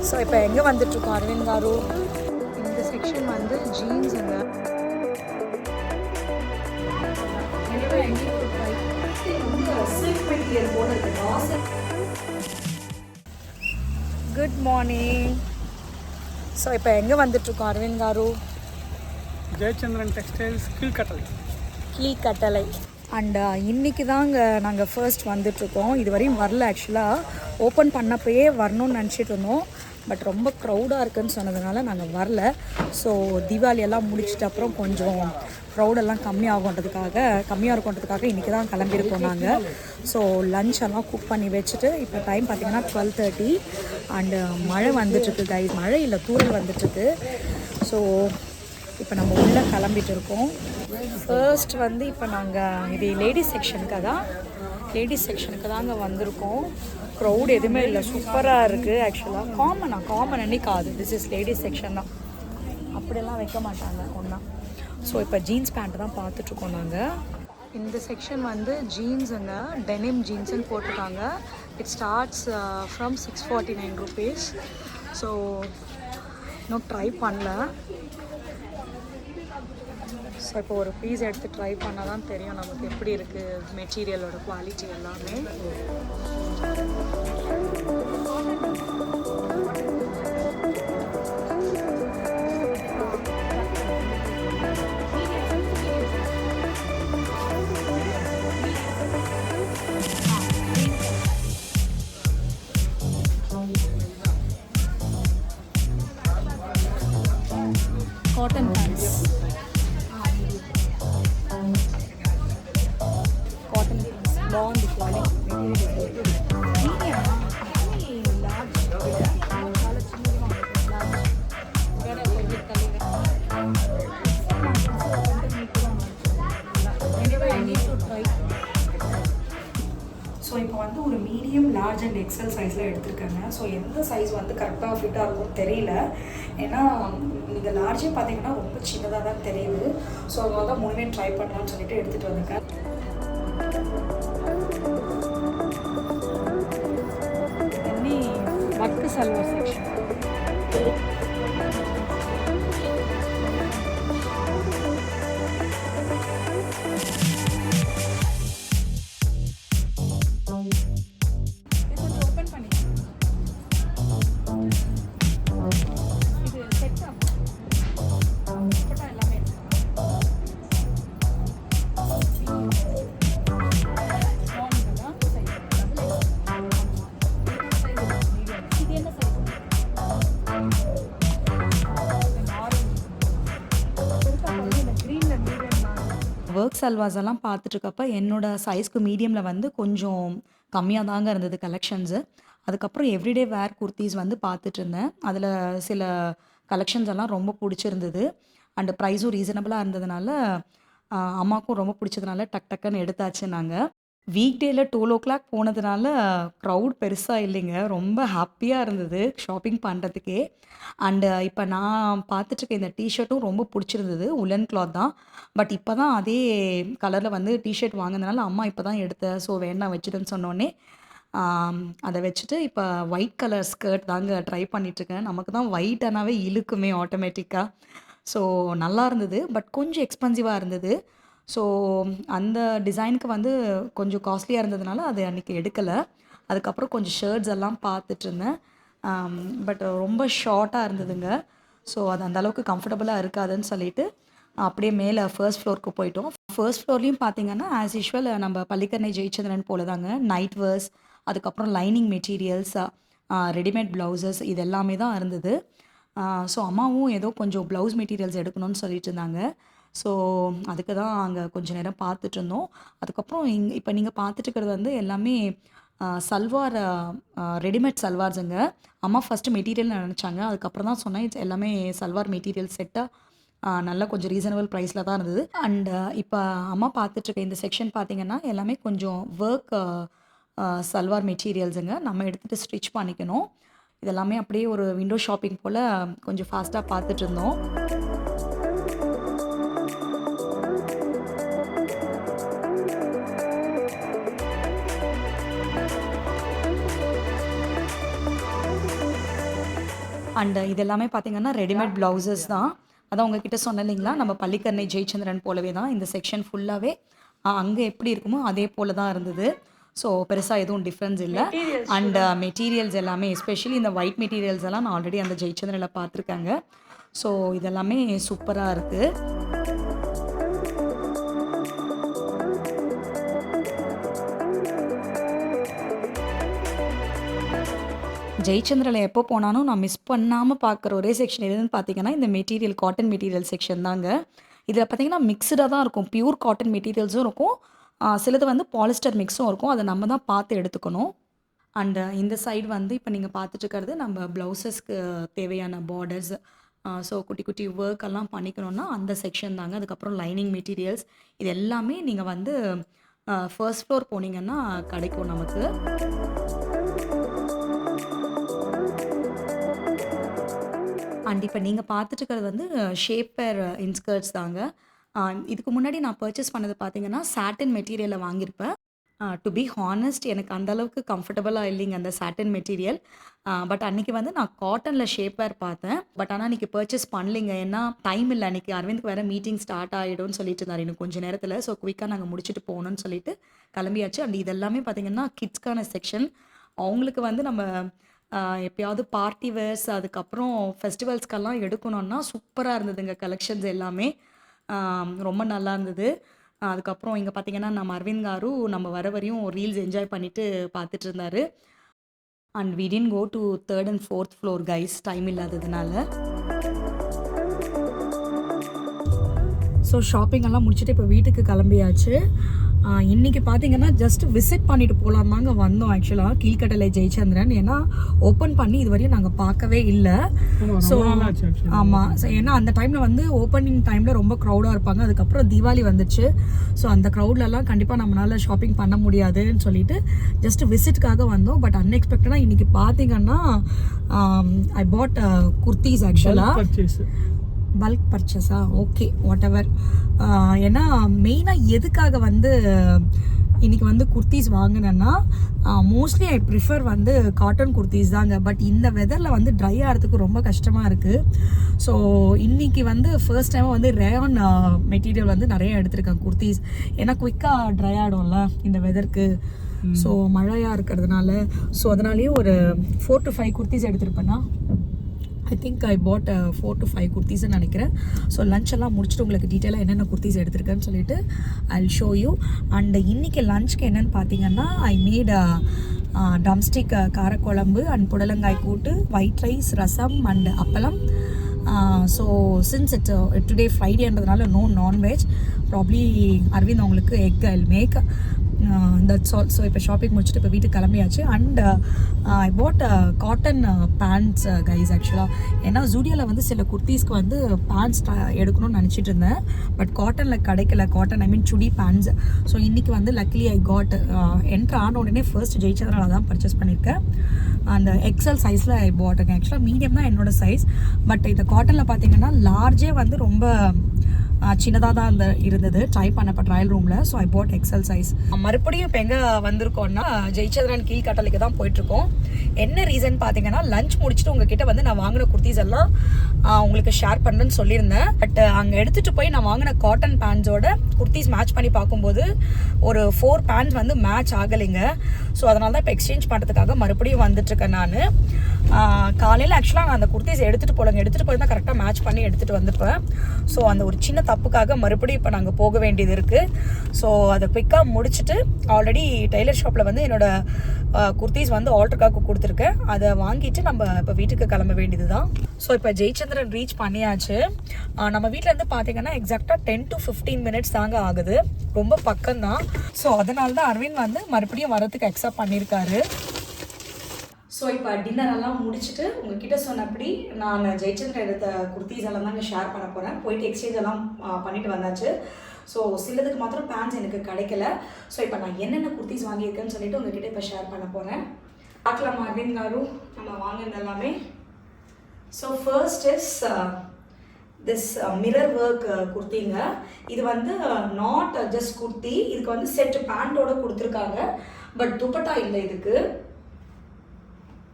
So இப்போ எங்கே வந்துட்டுருக்கோம் அரவிந்த் காரு? இந்த செக்ஷன் வந்து ஜீன்ஸுங்க. Good morning. ஸோ இப்போ எங்கே வந்துட்டுருக்கோம் அரவிந்த் காரு? ஜெயச்சந்திரன் டெக்ஸ்டைல்ஸ் கீழ்கட்டளை. அண்ட் இன்றைக்கி தாங்க நாங்கள் ஃபர்ஸ்ட் வந்துட்ருக்கோம். இது வரையும் வரல. ஆக்சுவலாக ஓப்பன் பண்ணப்பயே வரணும்னு நினச்சிட்டு இருந்தோம். பட் ரொம்ப க்ரௌடாக இருக்குதுன்னு சொன்னதுனால நாங்கள் வரல. ஸோ தீபாவளியெல்லாம் முடிச்சிட்ட அப்புறம் கொஞ்சம் க்ரௌடெல்லாம் கம்மியாக இருக்குன்றதுக்காக இன்றைக்கி தான் கிளம்பியிருக்கோம் நாங்கள். ஸோ லஞ்செல்லாம் குக் பண்ணி வச்சுட்டு இப்போ டைம் பார்த்திங்கன்னா 12:30 அண்டு மழை வந்துட்டுருக்கு கைஸ். மழை இல்லை, தூரல் வந்துட்டுருக்கு. ஸோ இப்போ நம்ம உள்ளே கிளம்பிட்டு இருக்கோம். ஃபர்ஸ்ட் வந்து இப்போ நாங்கள் இது லேடிஸ் செக்ஷனுக்கு தாங்க வந்திருக்கோம். க்ரௌட் எதுவுமே இல்லை, சூப்பராக இருக்குது. ஆக்சுவலாக காமன் அன்னைக்கு ஆகுது. திஸ் இஸ் லேடிஸ் செக்ஷன் தான், அப்படியெல்லாம் வைக்க மாட்டாங்க ஒன்றா. ஸோ இப்போ ஜீன்ஸ் பேண்ட்டு தான் பார்த்துட்ருக்கோம் நாங்கள். இந்த செக்ஷன் வந்து ஜீன்ஸுங்க, டெனிம் ஜீன்ஸுன்னு போட்டிருக்காங்க. It starts from 649 rupees. So இன்னும் ட்ரை பண்ணல. ஸோ இப்போ ஒரு பீஸ் எடுத்து ட்ரை பண்ணால் தான் தெரியும் நமக்கு எப்படி இருக்குது மெட்டீரியலோட குவாலிட்டி எல்லாமே. Cotton pants, long quality material. So இப்போ வந்து ஒரு மீடியம், லார்ஜ் அண்ட் எக்ஸல் சைஸில் எடுத்திருக்காங்க. ஸோ எந்த சைஸ் வந்து கரெக்டாக ஃபிட்டாக இருக்கும்னு தெரியல. ஏன்னா நீங்கள் லார்ஜே பார்த்தீங்கன்னா ரொம்ப சின்னதாக தான் தெரியுது. ஸோ அதனால தான் மூணுமே ட்ரை பண்ணலான்னு சொல்லிட்டு எடுத்துகிட்டு வந்திருக்கேன். வர்க்கு சல்வார் செக்ஷன். ஒர்க் சல்வாஸ் எல்லாம் பார்த்துட்ருக்கப்ப என்னோடய சைஸ்க்கு மீடியமில் வந்து கொஞ்சம் கம்மியாக தாங்க இருந்தது கலெக்ஷன்ஸு. அதுக்கப்புறம் எவ்ரிடே வேர் குர்த்திஸ் வந்து பார்த்துட்டு இருந்தேன். அதில் சில கலெக்ஷன்ஸ் எல்லாம் ரொம்ப பிடிச்சிருந்தது. அண்டு ப்ரைஸும் ரீசனபிளாக இருந்ததுனால அம்மாவுக்கும் ரொம்ப பிடிச்சதுனால டக்குன்னு எடுத்தாச்சு நாங்கள். வீக் டேயில் 12 போனதுனால க்ரௌட் பெருசாக இல்லைங்க. ரொம்ப ஹாப்பியாக இருந்தது ஷாப்பிங் பண்ணுறதுக்கே. அண்டு இப்போ நான் பார்த்துட்ருக்க இந்த டிஷர்ட்டும் ரொம்ப பிடிச்சிருந்தது. உலன் கிளாத் தான். பட் இப்போ தான் அதே கலரில் வந்து டிஷர்ட் வாங்கினதுனால அம்மா இப்போ தான் எடுத்தேன். ஸோ வேண்டாம் வச்சுட்டுன்னு சொன்னோடனே அதை வச்சுட்டு இப்போ ஒயிட் கலர் ஸ்கர்ட் தாங்க ட்ரை பண்ணிகிட்ருக்கேன். நமக்கு தான் ஒயிட் ஆனாவே இழுக்குமே ஆட்டோமேட்டிக்காக. ஸோ நல்லா இருந்தது. பட் கொஞ்சம் எக்ஸ்பென்சிவாக இருந்தது. ஸோ அந்த டிசைனுக்கு வந்து கொஞ்சம் காஸ்ட்லியாக இருந்ததுனால அது அன்றைக்கி எடுக்கலை. அதுக்கப்புறம் கொஞ்சம் ஷர்ட்ஸ் எல்லாம் பார்த்துட்ருந்தேன். பட் ரொம்ப ஷார்ட்டாக இருந்ததுங்க. ஸோ அது அந்தளவுக்கு கம்ஃபர்டபுளாக இருக்காதுன்னு சொல்லிட்டு அப்படியே மேலே ஃபர்ஸ்ட் ஃப்ளோருக்கு போயிட்டோம். ஃபர்ஸ்ட் ஃப்ளோர்லேயும் பார்த்தீங்கன்னா ஆஸ் யூஷுவல் நம்ம பள்ளிக்கரணை ஜெயச்சந்திரன் போல தாங்க நைட் வேர்ஸ், அதுக்கப்புறம் லைனிங் மெட்டீரியல்ஸ், ரெடிமேட் ப்ளவுசஸ் இது எல்லாமே தான் இருந்தது. ஸோ அம்மாவும் ஏதோ கொஞ்சம் ப்ளவுஸ் மெட்டீரியல்ஸ் எடுக்கணும்னு சொல்லிட்டு இருந்தாங்க. ஸோ அதுக்கு தான் அங்கே கொஞ்சம் நேரம் பார்த்துட்ருந்தோம். அதுக்கப்புறம் இப்போ நீங்கள் பார்த்துட்டுருக்கிறது வந்து எல்லாமே சல்வார், ரெடிமேட் சல்வார்ஸுங்க. அம்மா ஃபஸ்ட்டு மெட்டீரியல்னு நினச்சாங்க. அதுக்கப்புறம் தான் சொன்னேன் இது எல்லாமே சல்வார் மெட்டீரியல் செட்டாக நல்லா கொஞ்சம் ரீசனபிள் ப்ரைஸில் தான் இருந்தது. அண்டு இப்போ அம்மா பார்த்துட்ருக்க இந்த செக்ஷன் பார்த்திங்கன்னா எல்லாமே கொஞ்சம் ஒர்க் சல்வார் மெட்டீரியல்ஸுங்க. நம்ம எடுத்துகிட்டு ஸ்டிச் பண்ணிக்கணும். இதெல்லாமே அப்படியே ஒரு விண்டோ ஷாப்பிங் போல் கொஞ்சம் ஃபாஸ்ட்டாக பார்த்துட்ருந்தோம். அண்ட் இது எல்லாமே பார்த்தீங்கன்னா ரெடிமேட் ப்ளவுசஸ் தான். அதான் உங்ககிட்ட சொன்னேன் இல்லைங்களா, நம்ம பள்ளிக்கரணை ஜெயச்சந்திரன் போலவே தான் இந்த செக்ஷன் ஃபுல்லாகவே அங்கே எப்படி இருக்குமோ அதே போல தான் இருந்தது. ஸோ பெருசாக எதுவும் டிஃப்ரென்ஸ் இல்லை. அண்ட் மெட்டீரியல்ஸ் எல்லாமே எஸ்பெஷலி இந்த ஒயிட் மெட்டீரியல்ஸ் எல்லாம் நான் ஆல்ரெடி அந்த ஜெயச்சந்திரனில் பார்த்துருக்காங்க. ஸோ இதெல்லாமே சூப்பராக இருக்குது. ஜெயச்சந்திரில் எப்போ போனாலும் நான் மிஸ் பண்ணாமல் பார்க்குற ஒரே செக்ஷன் எதுன்னு பார்த்தீங்கன்னா இந்த மெட்டீரியல் காட்டன் மெட்டீரியல் செக்ஷன் தாங்க. இதில் பார்த்தீங்கன்னா மிக்ஸ்டாக தான் இருக்கும். பியூர் காட்டன் மெட்டீரியல்ஸும் இருக்கும், சிலது வந்து பாலிஸ்டர் மிக்ஸும் இருக்கும். அதை நம்ம தான் பார்த்து எடுத்துக்கணும். அண்டு இந்த சைடு வந்து இப்போ நீங்கள் பார்த்துட்டு இருக்கிறது நம்ம ப்ளவுசஸ்க்கு தேவையான பார்டர்ஸ், ஸோ குட்டி குட்டி ஒர்க் எல்லாம் பண்ணிக்கணும்னா அந்த செக்ஷன் தாங்க. அதுக்கப்புறம் லைனிங் மெட்டீரியல்ஸ் இது எல்லாமே நீங்கள் வந்து ஃபர்ஸ்ட் ஃப்ளோர் போனீங்கன்னா கிடைக்கும் நமக்கு. அண்ட் இப்போ நீங்கள் பார்த்துட்டு இருக்கிறது வந்து ஷேப்பர் இன்ஸ்கர்ட்ஸ் தாங்க. இதுக்கு முன்னாடி நான் பர்ச்சேஸ் பண்ணது பார்த்தீங்கன்னா சாட்டின் மெட்டீரியலில் வாங்கியிருப்பேன். டு பி ஹானஸ்ட் எனக்கு அந்தளவுக்கு கம்ஃபர்டபுளாக இல்லைங்க அந்த சாட்டின் மெட்டீரியல். பட் அன்றைக்கி வந்து நான் காட்டனில் ஷேப்பர் பார்த்தேன். பட் ஆனால் அன்றைக்கி பர்ச்சேஸ் பண்ணலைங்க, ஏன்னா டைம் இல்லை. அன்றைக்கி அரவிந்த்க்கு வேறு மீட்டிங் ஸ்டார்ட் ஆகிடும்னு சொல்லிட்டு இருந்தார் இன்னும் கொஞ்சம் நேரத்தில். ஸோ குயிக்காக நாங்கள் முடிச்சுட்டு போகணுன்னு சொல்லிட்டு கிளம்பியாச்சு. அண்ட் இதெல்லாமே பார்த்தீங்கன்னா கிட்ஸ்க்கான செக்ஷன். அவங்களுக்கு வந்து நம்ம எப்பயாவது பார்ட்டி வேர்ஸ் அதுக்கப்புறம் ஃபெஸ்டிவல்ஸ்க்கெல்லாம் எடுக்கணுன்னா சூப்பராக இருந்ததுங்க கலெக்ஷன்ஸ் எல்லாமே. ரொம்ப நல்லா இருந்தது. அதுக்கப்புறம் இங்கே பார்த்தீங்கன்னா நம்ம அரவிந்த் காரு நம்ம வர வரையும் ரீல்ஸ் என்ஜாய் பண்ணிவிட்டு பார்த்துட்டு இருந்தார். And we didn't go to 3rd and 4th floor guys, time இல்லாததுனால. ஸோ ஷாப்பிங் எல்லாம் முடிச்சுட்டு இப்போ வீட்டுக்கு கிளம்பியாச்சு. இன்றைக்கி பார்த்தீங்கன்னா ஜஸ்ட் விசிட் பண்ணிட்டு போகலாம் தாங்க வந்தோம். ஆக்சுவலாக கீழ்கட்டளை ஜெயச்சந்திரன் ஏன்னா ஓப்பன் பண்ணி இது வரையும் நாங்கள் பார்க்கவே இல்லை. ஸோ ஆமாம், ஸோ ஏன்னா அந்த டைமில் வந்து ஓப்பனிங் டைமில் ரொம்ப க்ரௌடாக இருப்பாங்க. அதுக்கப்புறம் தீபாவளி வந்துச்சு. ஸோ அந்த க்ரௌட்லலாம் கண்டிப்பாக நம்மளால் ஷாப்பிங் பண்ண முடியாதுன்னு சொல்லிட்டு ஜஸ்ட் விசிட்காக வந்தோம். பட் அன்எக்ஸ்பெக்டடாக இன்றைக்கி பார்த்தீங்கன்னா ஐ பாட் குர்த்திஸ். ஆக்சுவலாக பல்க் பர்ச்சேஸா, ஓகே வாட் எவர். ஏன்னா மெயினாக எதுக்காக வந்து இன்றைக்கி வந்து குர்த்திஸ் வாங்கினேன்னா மோஸ்ட்லி ஐ ப்ரிஃபர் வந்து காட்டன் குர்த்திஸ் தாங்க. பட் இந்த வெதரில் வந்து ட்ரை ஆகிறதுக்கு ரொம்ப கஷ்டமாக இருக்குது. ஸோ இன்றைக்கி வந்து ஃபர்ஸ்ட் டைமாக வந்து ரேயான் மெட்டீரியல் வந்து நிறைய எடுத்திருக்கேன் குர்த்திஸ். ஏன்னா குயிக்காக ட்ரை ஆகிடும்ல இந்த வெதருக்கு. ஸோ மழையாக இருக்கிறதுனால ஸோ அதனாலேயே ஒரு 4 to 5 குர்த்திஸ் எடுத்திருப்பேன்னா I think I bought 4 to 5 குர்த்திஸ்ன்னு நினைக்கிறேன். ஸோ லஞ்ச் எல்லாம் முடிச்சுட்டு உங்களுக்கு டீட்டெயிலாக என்னென்ன குர்த்திஸ் எடுத்திருக்கேன்னு சொல்லிட்டு I will show you. And இன்றைக்கி லஞ்சுக்கு என்னென்னு பார்த்தீங்கன்னா ஐ மேட் ட்ரம்ஸ்டிக் காரக்குழம்பு அண்ட் புடலங்காய் கூட்டு, white rice, rasam and appalam. So since today ஃப்ரைடேன்றதுனால நோ நான்வெஜ். ப்ராப்ளி அரவிந்த் அவங்களுக்கு egg I will make. That's all. So இப்போ ஷாப்பிங் முடிச்சுட்டு இப்போ வீட்டுக்கு கிளம்பியாச்சு. And I bought cotton pants guys. ஆக்சுவலாக ஏன்னா ஜூடியோவில் வந்து சில குர்த்திஸ்க்கு வந்து பேண்ட்ஸ் எடுக்கணும்னு நினச்சிட்டு இருந்தேன். பட் காட்டனில் கிடைக்கல. காட்டன் ஐ மீன் சுடி பேண்ட்ஸ். ஸோ இன்றைக்கி வந்து லக்லி ஐ காட் என்ட்ரு ஆன உடனே ஃபர்ஸ்ட் ஜெயிச்சதுனால தான் பர்ச்சேஸ் பண்ணியிருக்கேன். அந்த எக்ஸல் சைஸில் ஐ பாட்டுங்க. ஆக்சுவலாக மீடியம் தான் என்னோடய சைஸ். பட் இந்த காட்டனில் பார்த்தீங்கன்னா லார்ஜே வந்து ரொம்ப சின்னதாக தான் இருந்தது ட்ரை பண்ணப்போ ட்ரையல் ரூமில். So I bought XL size. மறுபடியும் இப்போ எங்கே வந்திருக்கோன்னா ஜெயச்சந்திரன் கீழ்கட்டளைக்கு தான் போயிட்டுருக்கோம். என்ன ரீசன் பார்த்தீங்கன்னா லஞ்ச் முடிச்சுட்டு உங்ககிட்ட வந்து நான் வாங்கின குர்த்திஸ் எல்லாம் உங்களுக்கு ஷேர் பண்ணுறேன்னு சொல்லியிருந்தேன். பட் அங்கே எடுத்துகிட்டு போய் நான் வாங்கின காட்டன் பேண்ட்ஸோட குர்த்திஸ் மேட்ச் பண்ணி பார்க்கும்போது ஒரு 4 பேண்ட்ஸ் வந்து மேட்ச் ஆகலைங்க. ஸோ அதனால தான் இப்போ எக்ஸ்சேஞ்ச் பண்ணுறதுக்காக மறுபடியும் வந்துட்டுருக்கேன் நான். காலையில் ஆக்சுவலாக நான் அந்த குர்த்திஸ் எடுத்துகிட்டு போய் தான் கரெக்டாக மேட்ச் பண்ணி எடுத்துகிட்டு வந்துப்பேன். ஸோ அந்த ஒரு சின்ன தப்புக்காக மறுபடியும் இப்போ நாங்கள் போக வேண்டியது இருக்குது. ஸோ அதை குயிக்காக முடிச்சுட்டு ஆல்ரெடி டெய்லர் ஷாப்பில் வந்து என்னோடய குர்த்திஸ் வந்து ஆல்டருக்காக கொடுத்துருக்கேன். அதை வாங்கிட்டு நம்ம இப்போ வீட்டுக்கு கிளம்ப வேண்டியது தான். ஸோ இப்போ ஜெயச்சந்திரன் ரீச் பண்ணியாச்சு. நம்ம வீட்டிலேருந்து பார்த்தீங்கன்னா எக்ஸாக்டாக 10 to 15 minutes தாங்க ஆகுது. ரொம்ப பக்கம்தான். ஸோ அதனால தான் அரவிந்த் வந்து மறுபடியும் வரதுக்கு அக்செப்ட் பண்ணியிருக்காரு. ஸோ இப்போ டின்னர் எல்லாம் முடிச்சுட்டு உங்ககிட்ட சொன்னபடி நான் ஜெயச்சந்திரன் எடுத்த குர்த்திஸ் எல்லாம் தாங்க ஷேர் பண்ண போகிறேன். போயிட்டு எக்ஸ்சேஞ்ச் எல்லாம் பண்ணிட்டு வந்தாச்சு. ஸோ சிலதுக்கு மாத்திரம் பேண்ட்ஸ் எனக்கு கிடைக்கல. ஸோ இப்போ நான் என்னென்ன குர்த்திஸ் வாங்கியிருக்கேன்னு சொல்லிட்டு உங்ககிட்ட இப்போ ஷேர் பண்ண போகிறேன். பார்க்கலாம் அரவிந்த் காரு நம்ம வாங்கினது எல்லாமே. So first is this mirror work குர்த்திங்க. இது வந்து நாட் ஜஸ்ட் குர்த்தி, இதுக்கு வந்து செட் பேண்டோட கொடுத்துருக்காங்க. பட் துப்பட்டா இல்லை இதுக்கு.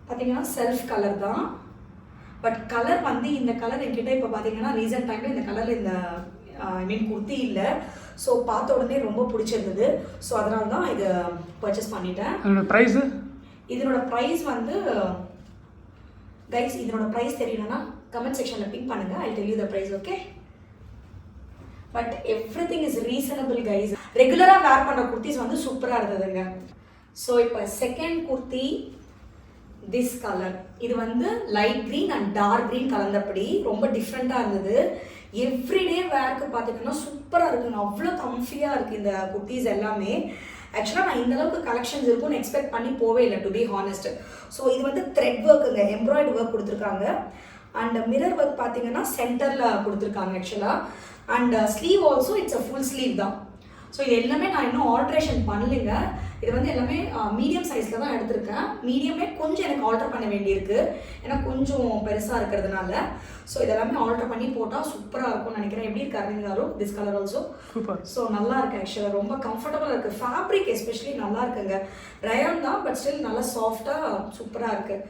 பார்த்தீங்கன்னா செல்ஃப் கலர் தான். பட் கலர் வந்து இந்த கலர் என்கிட்ட இப்போ பார்த்தீங்கன்னா ரீசெண்ட் டைமில் இந்த கலர் இந்த ஐ மீன் குர்த்தி இல்லை. ஸோ பார்த்த உடனே ரொம்ப பிடிச்சிருந்தது. ஸோ அதனால தான் இதை பர்ச்சேஸ் பண்ணிட்டேன். ப்ரைஸு இதனோட ப்ரைஸ் வந்து கைஸ் இதனோட ப்ரைஸ் தெரியணும்னா கமெண்ட் செக்ஷனில் பிக் பண்ணுங்கள். I tell you the price. Okay, but everything is reasonable guys. ரெகுலராக வேர் பண்ணுற குர்த்திஸ் வந்து சூப்பராக இருந்ததுங்க. ஸோ இப்போ செகண்ட் குர்த்தி திஸ் கலர். இது வந்து light green and dark green கலந்தபடி ரொம்ப டிஃப்ரெண்ட்டாக இருந்தது. எவ்ரிடே வேர்க்கு பார்த்துக்கிட்டோன்னா சூப்பராக இருக்குங்க. அவ்வளோ கம்ஃபியாக இருக்குது இந்த குர்த்திஸ் எல்லாமே. ஆக்சுவலாக நான் இந்தளவுக்கு கலெக்ஷன்ஸ் இருக்கும்னு எக்ஸ்பெக்ட் பண்ணி போவே இல்லை, டு பி ஹானஸ்ட். ஸோ இது வந்து த்ரெட் ஒர்க்குங்க, எம்ப்ராய்டரி ஒர்க் கொடுத்துருக்காங்க. அண்ட் மிரர் ஒர்க் பார்த்தீங்கன்னா சென்டரில் கொடுத்துருக்காங்க ஆக்சுவலாக. And sleeve also it's a full sleeve தான். ஸோ இது எல்லாமே நான் இன்னும் ஆல்ட்ரேஷன் பண்ணலைங்க. இது வந்து எல்லாமே மீடியம் சைஸில் தான் எடுத்திருக்கேன். மீடியமே கொஞ்சம் எனக்கு ஆல்ட்ரு பண்ண வேண்டியிருக்கு, ஏன்னா கொஞ்சம் பெருசாக இருக்கிறதுனால. ஸோ இதெல்லாமே ஆல்ட்ரு பண்ணி போட்டால் சூப்பராக இருக்கும்னு நினைக்கிறேன். எப்படி இருக்கு Aravind garu? This colour also super. So நல்லா இருக்கு ஆக்சுவலாக, ரொம்ப கம்ஃபர்டபுளாக இருக்குது. ஃபேப்ரிக் எஸ்பெஷலி நல்லா இருக்குங்க. ரயான் தான், பட் ஸ்டில் நல்லா சாஃப்டாக சூப்பராக இருக்குது.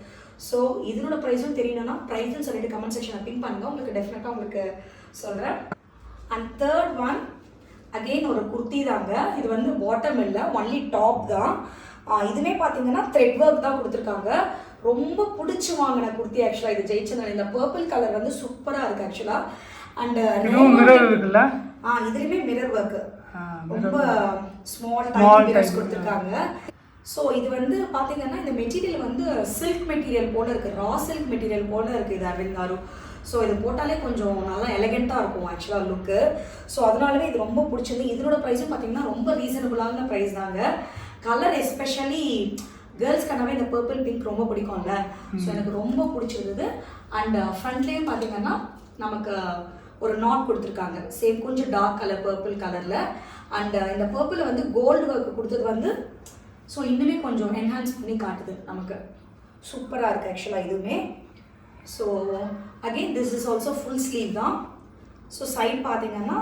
ஸோ இதனோட ப்ரைஸும் தெரியணும்னா ப்ரைஸ்ன்னு சொல்லிட்டு கமெண்ட் செக்ஷனில் பிங்க் பண்ணுங்கள், உங்களுக்கு டெஃபினட்டாக உங்களுக்கு சொல்கிறேன். அண்ட் தேர்ட் ஒன் அகெயின் ஒரு குர்த்தி தாங்க. இது வந்து பாட்டம் இல்லை, ஒன்லி டாப் தான். இதுவே பார்த்தீங்கன்னா த்ரெட் ஒர்க் தான் கொடுத்துருக்காங்க. ரொம்ப பிடிச்சி வாங்கின குர்த்தி ஆக்சுவலாக இது ஜெயிச்சந்திரன். இந்த பர்பிள் கலர் வந்து சூப்பராக இருக்குது ஆக்சுவலாக. அண்ட் இதுலேயுமே மிரர் ஒர்க்கு, ரொம்ப ஸ்மால் டைம் மிரர்ஸ் கொடுத்துருக்காங்க. ஸோ இது வந்து பார்த்தீங்கன்னா இந்த மெட்டீரியல் வந்து சில்க் மெட்டீரியல் போல் இருக்குது, ரா சில்க் மெட்டீரியல் போல் இருக்குது இது அரவிந்த் காரு. ஸோ இது போட்டாலே கொஞ்சம் நல்லா எலகெண்ட்டாக இருக்கும் ஆக்சுவலாக லுக்கு. ஸோ அதனாலவே இது ரொம்ப பிடிச்சது. இதனோட ப்ரைஸும் பார்த்தீங்கன்னா ரொம்ப ரீசனபுளான ப்ரைஸ் தாங்க. கலர் எஸ்பெஷலி கேர்ள்ஸ்க்கானவே இந்த பர்பிள் பிங்க் ரொம்ப பிடிக்கும்ல, ஸோ எனக்கு ரொம்ப பிடிச்சிருந்தது. அண்ட் ஃப்ரண்ட்லேயும் பார்த்தீங்கன்னா நமக்கு ஒரு நாட் கொடுத்துருக்காங்க, சேம் கொஞ்சம் டார்க் கலர் பர்பிள் கலரில். அண்ட் இந்த பர்பிளில் வந்து கோல்டு ஒர்க் கொடுத்தது வந்து ஸோ இன்னுமே கொஞ்சம் என்ஹான்ஸ் பண்ணி காட்டுது நமக்கு. சூப்பராக இருக்குது ஆக்சுவலாக இதுவுமே. So again this is also full sleeve தான். ஸோ சைட் பார்த்தீங்கன்னா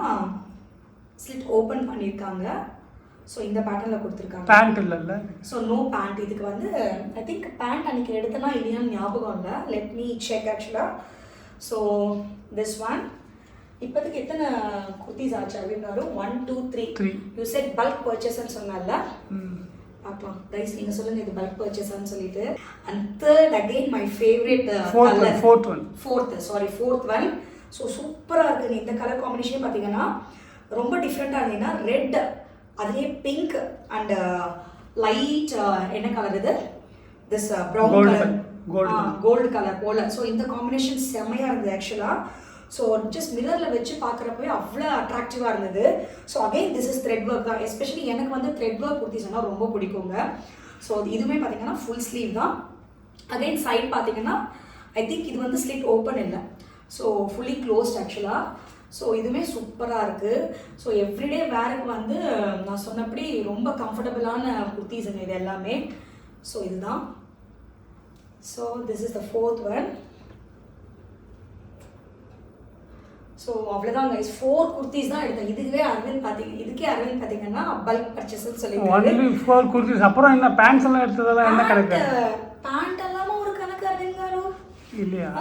ஸ்லிட் ஓப்பன் பண்ணியிருக்காங்க. ஸோ இந்த பேட்டர்னில் கொடுத்துருக்காங்க. பேண்ட் இல்லைல்ல, ஸோ நோ பேண்ட். இதுக்கு வந்து ஐ திங்க் பேண்ட் அன்றைக்கி எடுத்தனா இல்லையான்னு ஞாபகம் இல்லை, லெட் மீ செக் ஆக்சுவலாக. ஸோ திஸ் ஒன் இப்போதைக்கு எத்தனை குர்த்திஸ் ஆச்சு அப்படின்னாலும் 1 2 3 யூ செட் பல்க் பர்ச்சேஸ்ன்னு சொன்னால பார்க்கலாம் கைஸ், நீங்கள் சொல்லுங்கள் இது பல்க் பர்ச்சேஸான்னு சொல்லிட்டு. And third again my favourite colour, fourth one. So சூப்பராக இருக்குங்க. இந்த கலர் காம்பினேஷன் பார்த்தீங்கன்னா ரொம்ப டிஃப்ரெண்ட்டாக இருந்தீங்கன்னா ரெட், அதுலேயே பிங்க் அண்ட் லைட் என்ன கலர் இது, this brown colour, gold colour போல். ஸோ இந்த காம்பினேஷன் செம்மையாக இருந்தது ஆக்சுவலாக. ஸோ ஜஸ்ட் மிரரில் வச்சு பார்க்குறப்பவே அவ்வளோ அட்ராக்டிவாக இருந்தது. So again this is thread work தான். எஸ்பெஷலி எனக்கு வந்து த்ரெட் ஒர்க் குர்த்திஸ் சொன்னால் ரொம்ப பிடிக்குங்க. ஸோ இதுவுமே பார்த்தீங்கன்னா ஃபுல் ஸ்லீவ் தான். அகெயின் சைட் பார்த்தீங்கன்னா ஐ திங்க் இது வந்து ஸ்லிட் ஓப்பன் இல்லை, ஸோ ஃபுல்லி க்ளோஸ்ட் ஆக்சுவலாக. ஸோ இதுவுமே சூப்பராக இருக்குது. ஸோ எவ்ரிடே வேருக்கு வந்து நான் சொன்னபடி ரொம்ப கம்ஃபர்டபுளான குர்த்திஸுங்க இது எல்லாமே. ஸோ இதுதான். So this is the fourth one. So அவ்வளோதான் கைஸ், 4 குர்த்திஸ் தான் எடுத்தேன். இதுக்கே அரவிந்த் பார்த்தீங்கன்னா பல்க் பர்ச்சேஸ்ன்னு சொல்லிட்டு. அப்புறம் என்ன பேண்ட்ஸ் எல்லாம் எடுத்ததெல்லாம் என்ன கணக்கு? பேண்ட் எல்லாமே ஒரு கணக்கு அரவிந்த் காரு இல்லையா?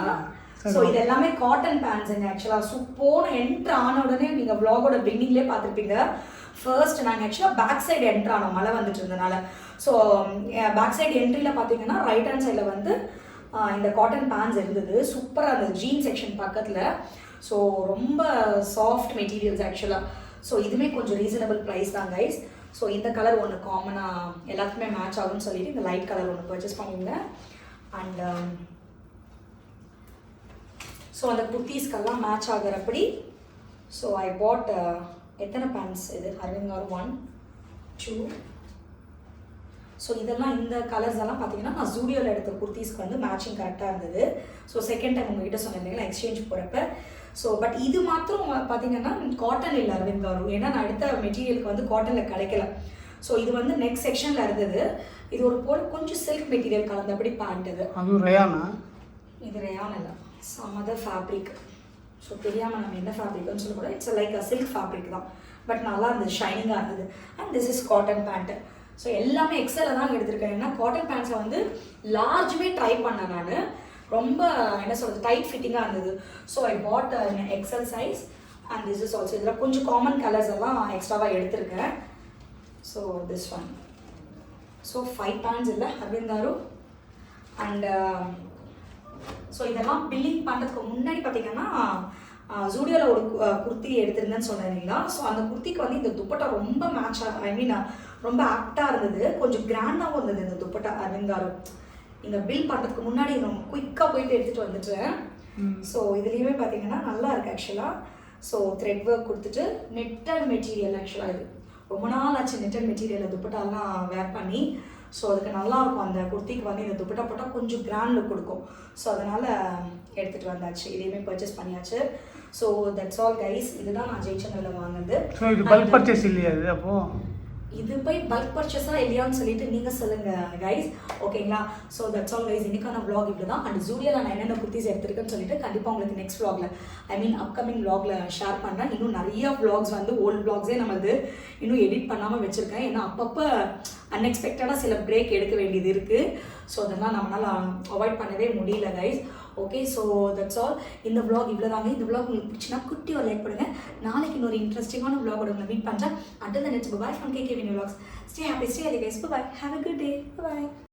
ஸோ இது எல்லாமே காட்டன் பேண்ட்ஸுங்க ஆக்சுவலாக. போன என்ட்ரு ஆன உடனே நீங்கள் vlog-ஓட பிகினிங்லேயே பார்த்துருப்பீங்க. ஃபர்ஸ்ட் நாங்கள் ஆக்சுவலாக பேக் சைடு என்ட்ரு ஆனோம், மழை வந்துட்டு இருந்தனால. ஸோ பேக் சைடு என்ட்ரியில் பார்த்தீங்கன்னா ரைட் ஹேண்ட் சைடில் வந்து இந்த காட்டன் பேண்ட்ஸ் இருந்தது. சூப்பராக இருந்தது ஜீன் செக்ஷன் பக்கத்தில். ஸோ ரொம்ப சாஃப்ட் மெட்டீரியல்ஸ் ஆக்சுவலாக. ஸோ இதுவுமே கொஞ்சம் ரீசனபிள் ப்ரைஸ் தான் கைஸ். ஸோ இந்த கலர் ஒன்று காமனாக எல்லாத்துக்குமே மேட்ச் ஆகும்னு சொல்லிட்டு இந்த லைட் கலர் ஒன்று பர்ச்சேஸ் பண்ணியிருந்தேன். அண்ட் ஸோ அந்த குர்த்தீஸ்க்கெல்லாம் மேட்ச் ஆகிறப்படி ஸோ ஐ பாட் எத்தனை பேண்ட்ஸ் இது அரவிந்த் காரு 1 2. ஸோ இதெல்லாம் இந்த கலர்ஸ் எல்லாம் பார்த்தீங்கன்னா நான் ஜூடியோவில் எடுத்த குர்த்தீஸ்க்கு வந்து மேட்சிங் கரெக்டாக இருந்தது. ஸோ செகண்ட் டைம் உங்ககிட்ட சொன்னீங்களா எக்ஸ்சேஞ்ச் போகிறப்ப. ஸோ பட் இது மாத்திரம் பார்த்தீங்கன்னா காட்டன் இல்லை அரவிந்த் காரு, ஏன்னா நான் எடுத்த மெட்டீரியலுக்கு வந்து காட்டனில் கிடைக்கல. ஸோ இது வந்து நெக்ஸ்ட் செக்ஷனில் இருந்தது. இது ஒரு போல் கொஞ்சம் சில்க் மெட்டீரியல் கலந்தபடி பேண்ட். இது ரயானா? இது ரயான் இல்லை, சம் அதர் ஃபேப்ரிக். ஸோ தெரியாமல் நம்ம என்ன ஃபேப்ரிக்னு சொல்லக்கூட, it's like a silk fabric தான், பட் நல்லா இருந்தது, ஷைனிங்காக இருந்தது. And this is cotton pant. So எல்லாமே எக்ஸலில் தான் எடுத்திருக்கேன். ஏன்னா காட்டன் பேண்ட்ஸை வந்து லார்ஜுமே ட்ரை பண்ணேன் நான், ரொம்ப என்ன சொல்கிறது டைட் ஃபிட்டிங்காக இருந்தது. So I bought XL size and this is also. இதில் கொஞ்சம் காமன் கலர்ஸ் எல்லாம் எக்ஸ்ட்ராவாக எடுத்திருக்கேன். So this one. So 5 pants இல்லை அரவிந்த் காரு. அண்ட் ஸோ இதெல்லாம் பில்லிங் பண்ணுறதுக்கு முன்னாடி பார்த்தீங்கன்னா ஜூடியோவில் ஒரு குர்த்தி எடுத்திருந்தேன்னு சொன்னேன் இல்லைங்களா. ஸோ அந்த குர்த்திக்கு வந்து இந்த துப்பட்டா ரொம்ப மேட்சாக, ஐ மீன் ரொம்ப ஆப்டாக இருந்தது. கொஞ்சம் கிராண்டாகவும் இருந்தது இந்த துப்பட்டா அரவிந்த் காரு. இந்த பில் பண்ணுறதுக்கு முன்னாடி ரொம்ப குயிக்காக போயிட்டு எடுத்துகிட்டு வந்துட்டேன். ஸோ இதுலேயுமே பார்த்தீங்கன்னா நல்லா இருக்குது ஆக்சுவலாக. ஸோ த்ரெட் ஒர்க் கொடுத்துட்டு நெட்டட் மெட்டீரியல். ஆக்சுவலாக இது ரொம்ப நாள் ஆச்சு நெட்டட் மெட்டீரியல் துப்பட்டாலாம் வேர் பண்ணி. ஸோ அதுக்கு நல்லாயிருக்கும். அந்த குர்த்திக்கு வந்து இந்த துப்பட்டா போட்டால் கொஞ்சம் கிராண்ட் லுக் கொடுக்கும். ஸோ அதனால் எடுத்துகிட்டு வந்தாச்சு. இதையுமே பர்ச்சேஸ் பண்ணியாச்சு. So that's all guys. இதுதான் நான் ஜெயச்சந்திரில் வாங்கினது. ஸோ இது பல்க் பர்ச்சேஸ் இல்லையா இது? அப்போது இது போய் பல்க் பர்ச்சேஸாக இல்லையான்னு சொல்லிட்டு நீங்கள் சொல்லுங்கள் கைஸ், ஓகேங்களா. So that's all guys. இன்னைக்கான vlog இப்படி தான். அண்ட் ஜூடியோவில் நான் என்னென்ன குர்த்திஸ் எடுத்திருக்கேன்னு சொல்லிட்டு கண்டிப்பாக உங்களுக்கு நெக்ஸ்ட் vlogல, ஐ மீன் அப்கமிங் vlogல ஷேர் பண்ணுறேன். இன்னும் நிறைய vlogs வந்து ஓல்டு vlogsே நம்ம இது இன்னும் எடிட் பண்ணாமல் வச்சுருக்கேன். ஏன்னா அப்பப்போ அன்எக்ஸ்பெக்டடாக சில பிரேக் எடுக்க வேண்டியது இருக்குது. ஸோ அதெல்லாம் நம்மளால் அவாய்ட் பண்ணவே முடியல guys. Okay, so that's all. இந்த vlog இவ்வளோ தாங்க. இந்த vlog உங்களுக்கு பிடிச்சினா குட்டி ஒரு லைக் பண்ணுங்கள். நாளைக்கு இன்னொரு இன்ட்ரெஸ்டிங்கான vlog உங்களை மீட் பண்ணுறேன். Until then, it's bye from KK Vlogs. Stay happy, stay healthy guys. Bye bye. Have a good day. Bye bye.